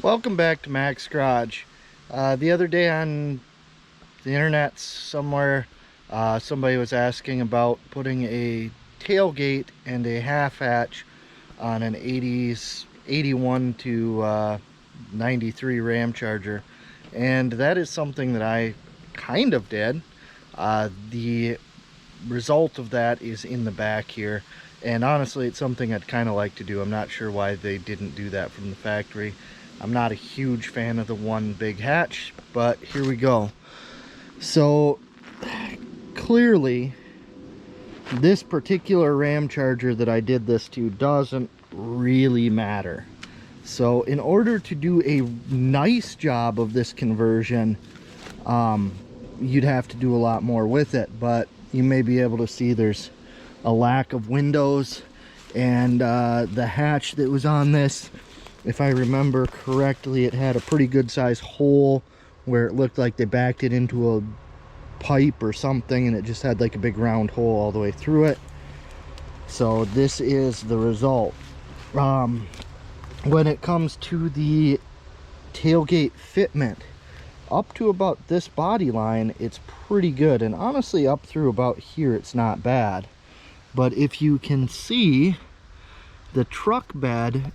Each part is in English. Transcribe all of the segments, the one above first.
Welcome back to Mac's Garage. The other day on the internet somewhere, somebody was asking about putting a tailgate and a half hatch on an 81 to 93 Ramcharger, and that is something that I kind of did. The result of that is in the back here, and honestly it's something I'd kind of like to do. I'm not sure why they didn't do that from the factory. I'm not a huge fan of the one big hatch, but here we go. So clearly this particular Ramcharger that I did this to doesn't really matter. So in order to do a nice job of this conversion, you'd have to do a lot more with it, but you may be able to see there's a lack of windows, and the hatch that was on this, if I remember correctly, it had a pretty good sized hole where it looked like they backed it into a pipe or something, and it just had like a big round hole all the way through it. So this is the result. When it comes to the tailgate fitment, up to about this body line it's pretty good, and honestly up through about here it's not bad. But if you can see, the truck bed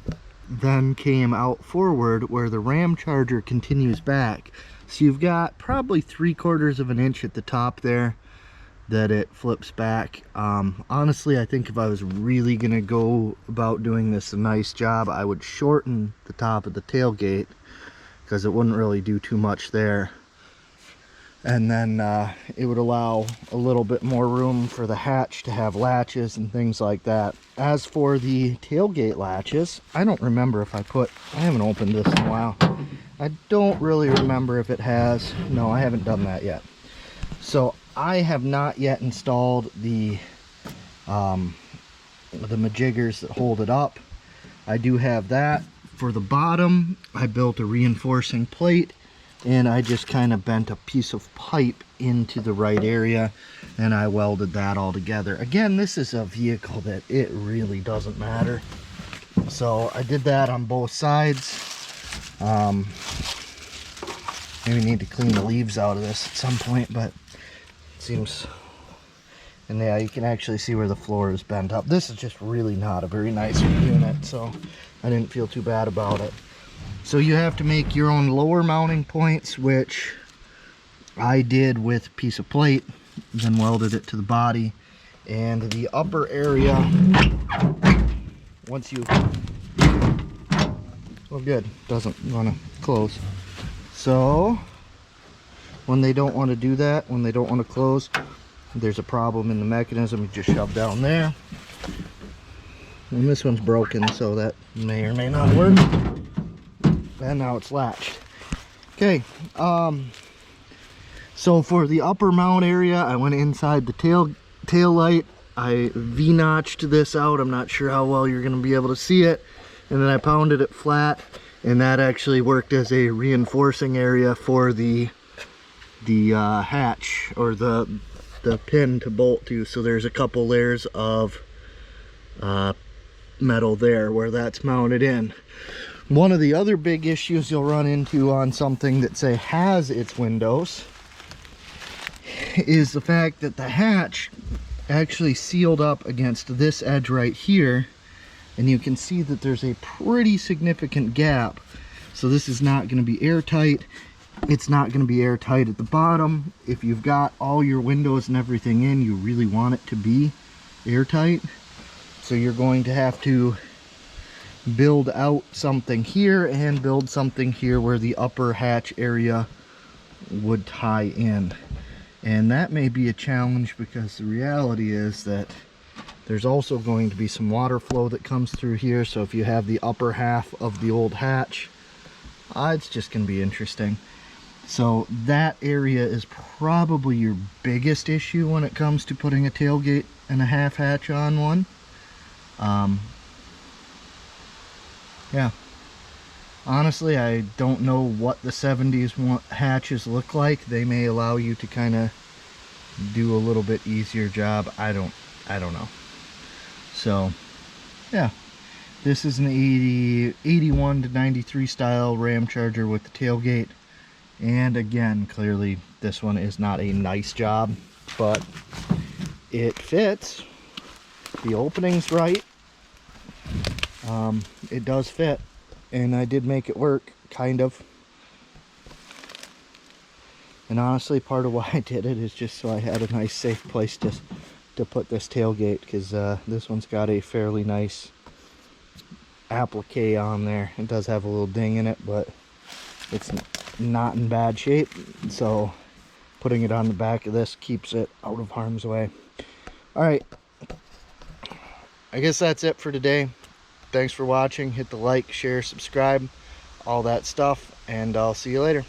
then came out forward where the Ramcharger continues back. So you've got probably 3/4 of an inch at the top there that it flips back. Honestly, I think if I was really gonna go about doing this a nice job, I would shorten the top of the tailgate, because it wouldn't really do too much there. And then it would allow a little bit more room for the hatch to have latches and things like that. As for the tailgate latches, I don't remember if I haven't opened this in a while. I don't really remember if it has. No, I haven't done that yet. So I have not yet installed the majiggers that hold it up. I do have that. For the bottom, I built a reinforcing plate, and I just kind of bent a piece of pipe into the right area, and I welded that all together. Again, this is a vehicle that it really doesn't matter. So I did that on both sides. Maybe need to clean the leaves out of this at some point, but it seems, and yeah, you can actually see where the floor is bent up. This is just really not a very nice unit, so I didn't feel too bad about it. So you have to make your own lower mounting points, which I did with a piece of plate, then welded it to the body. And the upper area, once you, well, good, doesn't want to close. So when they don't want to do that, when they don't want to close, there's a problem in the mechanism. You just shove down there. And this one's broken, so that may or may not work. And now it's latched. Okay, so for the upper mount area, I went inside the tail light. I V-notched this out. I'm not sure how well you're going to be able to see it. And then I pounded it flat, and that actually worked as a reinforcing area for the hatch, or the pin to bolt to. So there's a couple layers of metal there where that's mounted in. One of the other big issues you'll run into on something that, say, has its windows is the fact that the hatch actually sealed up against this edge right here, and you can see that there's a pretty significant gap. So this is not going to be airtight. It's not going to be airtight at the bottom. If you've got all your windows and everything in, you really want it to be airtight. So you're going to have to build out something here and build something here where the upper hatch area would tie in. And that may be a challenge, because the reality is that there's also going to be some water flow that comes through here. So if you have the upper half of the old hatch, it's just going to be interesting. So that area is probably your biggest issue when it comes to putting a tailgate and a half hatch on one. Yeah, honestly, I don't know what the 70s hatches look like. They may allow you to kind of do a little bit easier job. I don't know. So yeah, This is an 81 to 93 style Ramcharger with the tailgate. And again, clearly this one is not a nice job, but it fits. The opening's right. It does fit, and I did make it work, kind of. And honestly, part of why I did it is just so I had a nice safe place to put this tailgate, because this one's got a fairly nice applique on there. It does have a little ding in it, but it's not in bad shape, so putting it on the back of this keeps it out of harm's way. All right, I guess that's it for today. Thanks for watching. Hit the like, share, subscribe, all that stuff, and I'll see you later.